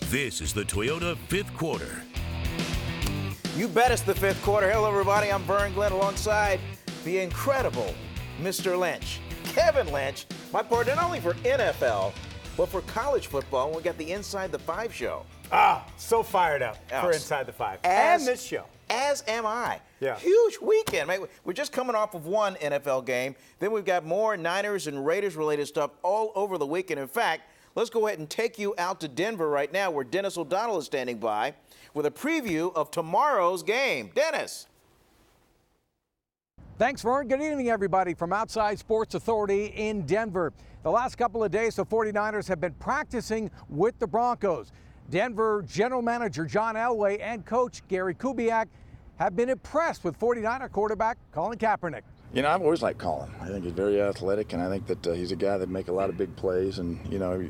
This is the Toyota Fifth Quarter. You bet it's the fifth quarter. Hello, everybody. I'm Vern Glenn alongside the incredible Mr. Lynch. Kevin Lynch, my partner not only for NFL, but for college football. We got the Inside the Five show. So fired up for Inside the Five. And this show. As am I. Yeah. Huge weekend. We're just coming off of one NFL game. Then we've got more Niners and Raiders related stuff all over the weekend. In fact, let's go ahead and take you out to Denver right now, where Dennis O'Donnell is standing by with a preview of tomorrow's game. Dennis. Thanks, Vern. Good evening, everybody, from Outside Sports Authority in Denver. The last couple of days, the 49ers have been practicing with the Broncos. Denver general manager John Elway and coach Gary Kubiak have been impressed with 49er quarterback Colin Kaepernick. You know, I've always liked Colin. I think he's very athletic, and I think that he's a guy that make a lot of big plays, and, you know,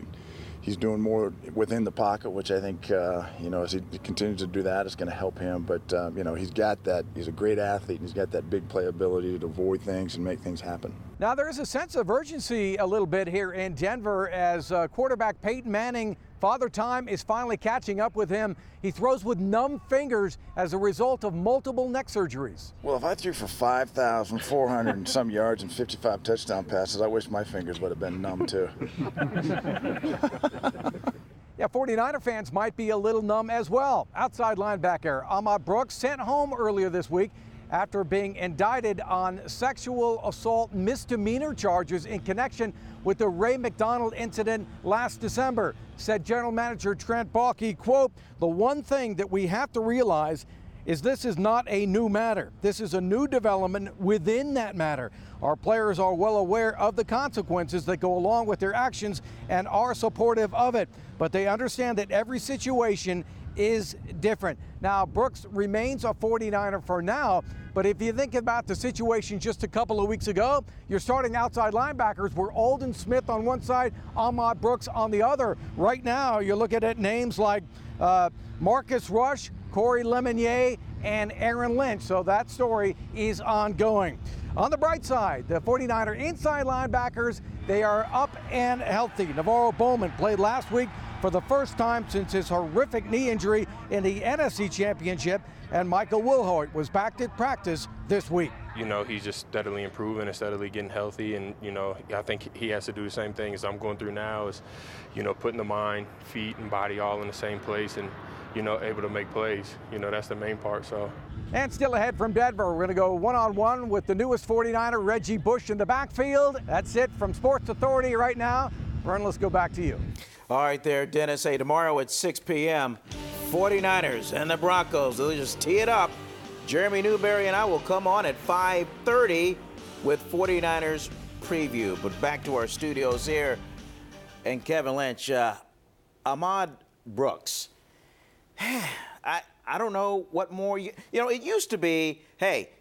he's doing more within the pocket, which I think, you know, as he continues to do that, it's going to help him. But, you know, he's got that. He's a great athlete, and he's got that big play ability to avoid things and make things happen. Now, there is a sense of urgency a little bit here in Denver as quarterback Peyton Manning, Father Time, is finally catching up with him. He throws with numb fingers as a result of multiple neck surgeries. Well, if I threw for 5,400 and some yards and 55 touchdown passes, I wish my fingers would have been numb, too. Yeah, 49er fans might be a little numb as well. Outside linebacker Ahmad Brooks sent home earlier this week after being indicted on sexual assault misdemeanor charges in connection with the Ray McDonald incident last December. Said general manager Trent Baalke, quote, "The one thing that we have to realize is this is not a new matter. This is a new development within that matter. Our players are well aware of the consequences that go along with their actions and are supportive of it. But they understand that every situation is different." Now, Brooks remains a 49er for now, but if you think about the situation just a couple of weeks ago, your starting outside linebackers were Aldon Smith on one side, Ahmad Brooks on the other. Right now, you're looking at names like Marcus Rush, Corey Lemonnier, and Aaron Lynch, so that story is ongoing. On the bright side, the 49er inside linebackers, they are up and healthy. Navarro Bowman played last week for the first time since his horrific knee injury in the NFC Championship, and Michael Wilhoit was back at practice this week. You know, he's just steadily improving and steadily getting healthy, and, you know, I think he has to do the same thing as I'm going through now is, you know, putting the mind, feet, and body all in the same place and, you know, able to make plays. You know, that's the main part, so. And still ahead from Denver, we're going to go one-on-one with the newest 49er, Reggie Bush, in the backfield. That's it from Sports Authority right now. Vern, let's go back to you. All right there, Dennis. Hey, tomorrow at 6 p.m., 49ers and the Broncos. They'll just tee it up. Jeremy Newberry and I will come on at 5:30 with 49ers preview. But back to our studios here. And Kevin Lynch, Ahmad Brooks. I don't know what more you know, it used to be, hey,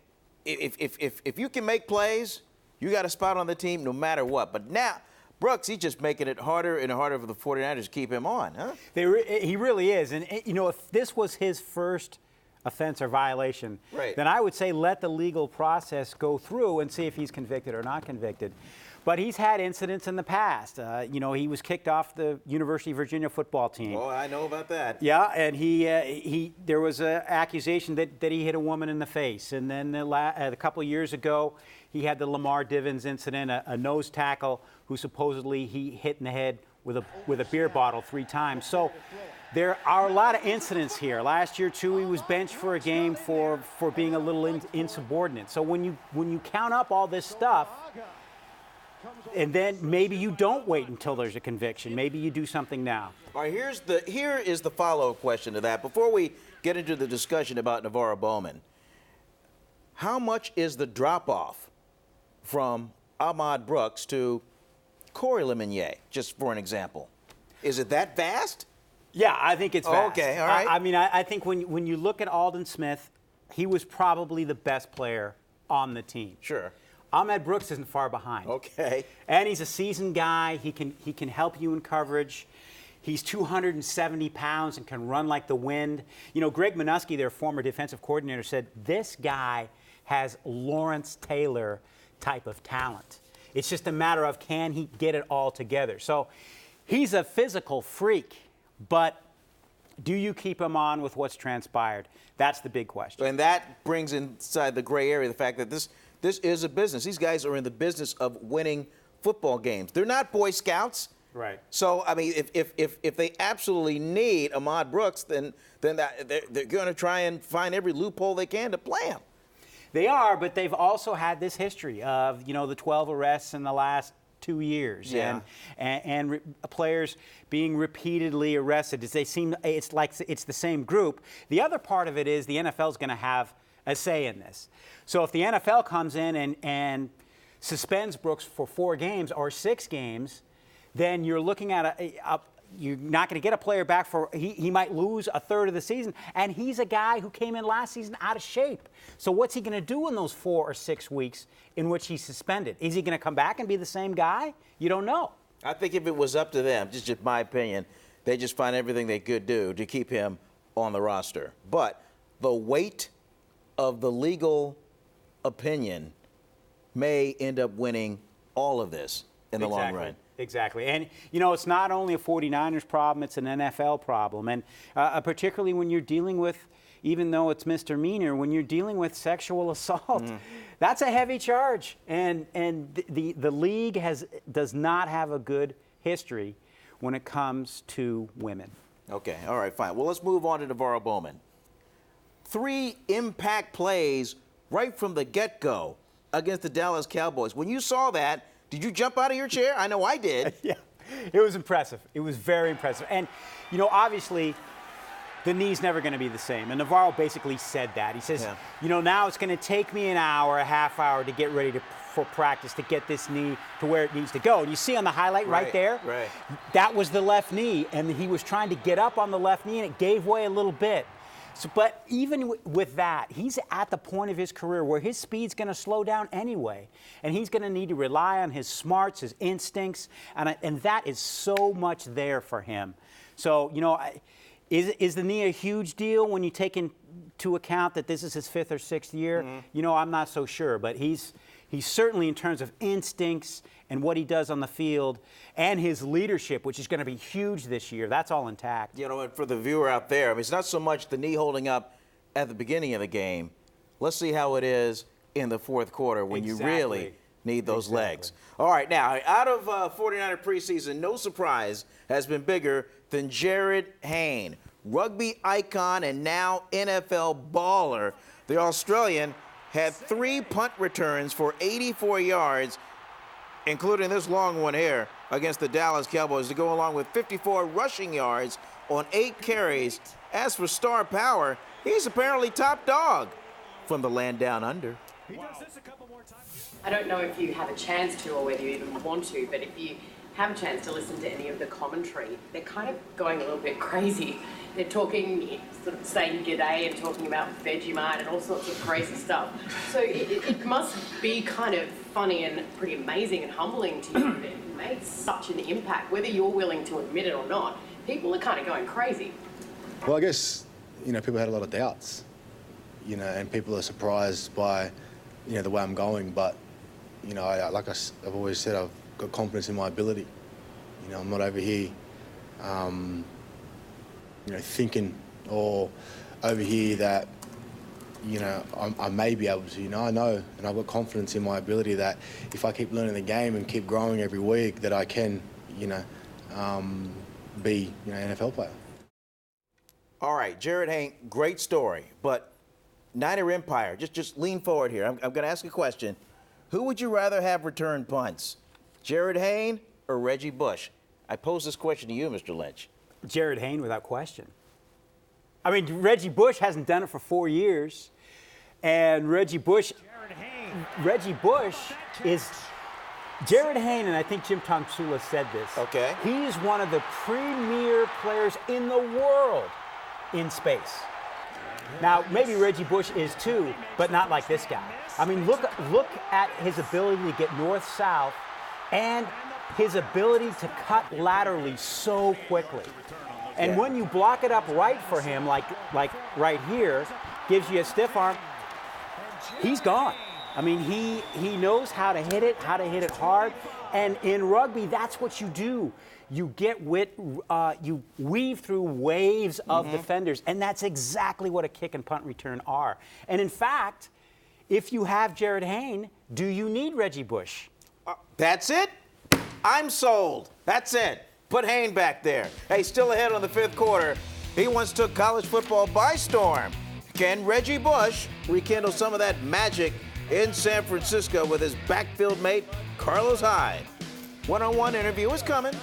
if you can make plays, you got a spot on the team no matter what. But now, Brooks, he's just making it harder and harder for the 49ers to keep him on, huh? He really is. And, you know, if this was his first offense or violation, right, then I would say let the legal process go through and see if he's convicted or not convicted. But he's had incidents in the past. You know, he was kicked off the University of Virginia football team. Oh, I know about that. Yeah, and there was an accusation that he hit a woman in the face. And then a couple of years ago, he had the Lamar Divins incident, a nose tackle who supposedly he hit in the head with a beer bottle 3 times. So there are a lot of incidents here. Last year, too, he was benched for a game for being a little insubordinate. So when you count up all this stuff, and then maybe you don't wait until there's a conviction. Maybe you do something now. All right, here is the follow-up question to that. Before we get into the discussion about Navarro Bowman, how much is the drop-off from Ahmad Brooks to Corey Lemonnier, just for an example? Is it that vast? Yeah, I think it's vast. Okay, all right. I mean, I think when you look at Aldon Smith, he was probably the best player on the team. Sure. Ahmad Brooks isn't far behind. Okay. And he's a seasoned guy. He can help you in coverage. He's 270 pounds and can run like the wind. You know, Greg Minuski, their former defensive coordinator, said this guy has Lawrence Taylor type of talent. It's just a matter of can he get it all together. So he's a physical freak, but Do you keep him on with what's transpired? That's the big question. And that brings inside the gray area the fact that this is a business. These guys are in the business of winning football games. They're not Boy Scouts. Right. So, I mean, if they absolutely need Ahmad Brooks, then they're going to try and find every loophole they can to play him. They are, but they've also had this history of, the 12 arrests in the last 2 years, yeah. and players being repeatedly arrested. It's like it's the same group. The other part of it is the NFL is going to have a say in this. So if the NFL comes in and suspends Brooks for 4 games or 6 games, then you're looking at you're not going to get a player back he might lose a third of the season, and he's a guy who came in last season out of shape. So what's he going to do in those 4 or 6 weeks in which he's suspended? Is he going to come back and be the same guy? You don't know. I think if it was up to them, just my opinion, they just find everything they could do to keep him on the roster. But the weight of the legal opinion may end up winning all of this in the long run. Exactly. And, it's not only a 49ers problem, it's an NFL problem. And particularly when you're dealing with, even though it's misdemeanor, when you're dealing with sexual assault, that's a heavy charge. And the league does not have a good history when it comes to women. Okay. All right, fine. Well, let's move on to Navarro Bowman. 3 impact plays right from the get-go against the Dallas Cowboys. When you saw that, did you jump out of your chair? I know I did. Yeah, it was impressive. It was very impressive. And, obviously, the knee's never going to be the same. And Navarro basically said that. He says, now it's going to take me an hour, a half hour to get ready for practice to get this knee to where it needs to go. And you see on the highlight right there, that was the left knee. And he was trying to get up on the left knee, and it gave way a little bit. So, but even with that, he's at the point of his career where his speed's going to slow down anyway, and he's going to need to rely on his smarts, his instincts, and that is so much there for him. So, is the knee a huge deal when you take into account that this is his 5th or 6th year? I'm not so sure, but he's certainly, in terms of instincts and what he does on the field and his leadership, which is going to be huge this year, that's all intact. And for the viewer out there, I mean, it's not so much the knee holding up at the beginning of the game. Let's see how it is in the 4th quarter when you really need those legs. All right, now, out of 49er preseason, no surprise has been bigger than Jared Hayne, rugby icon and now NFL baller. The Australian had 3 punt returns for 84 yards, including this long one here against the Dallas Cowboys, to go along with 54 rushing yards on 8 carries. As for star power, he's apparently top dog from the land down under. I don't know if you have a chance to or whether you even want to, but if you have a chance to listen to any of the commentary, they're kind of going a little bit crazy. They're talking, sort of saying g'day and talking about Vegemite and all sorts of crazy stuff. So it must be kind of funny and pretty amazing and humbling to you that it made such an impact, whether you're willing to admit it or not. People are kind of going crazy. Well, I guess, people had a lot of doubts, and people are surprised by, the way I'm going. But, I've always said, I've got confidence in my ability. I'm not over here, thinking or over here that, I may be able to. I know, and I've got confidence in my ability that if I keep learning the game and keep growing every week, that I can, be, an NFL player. All right, Jared Hayne, great story, but Niner Empire, just lean forward here. I'm going to ask a question. Who would you rather have return punts, Jared Hayne or Reggie Bush? I pose this question to you, Mr. Lynch. Jared Hayne, without question. I mean, Reggie Bush hasn't done it for 4 years, and Reggie Bush is Jared Hayne, and I think Jim Tomsula said this. Okay. He's one of the premier players in the world in space. Now, maybe Reggie Bush is too, but not like this guy. I mean, look at his ability to get north-south and his ability to cut laterally so quickly. And when you block it up right for him, like right here, gives you a stiff arm, he's gone. I mean, he knows how to hit it hard. And in rugby, that's what you do. You you weave through waves of defenders, and that's exactly what a kick and punt return are. And in fact, if you have Jared Hayne, do you need Reggie Bush? That's it? I'm sold. That's it. Put Hayne back there. Hey, still ahead on the 5th quarter. He once took college football by storm. Can Reggie Bush rekindle some of that magic in San Francisco with his backfield mate, Carlos Hyde? One-on-one interview is coming.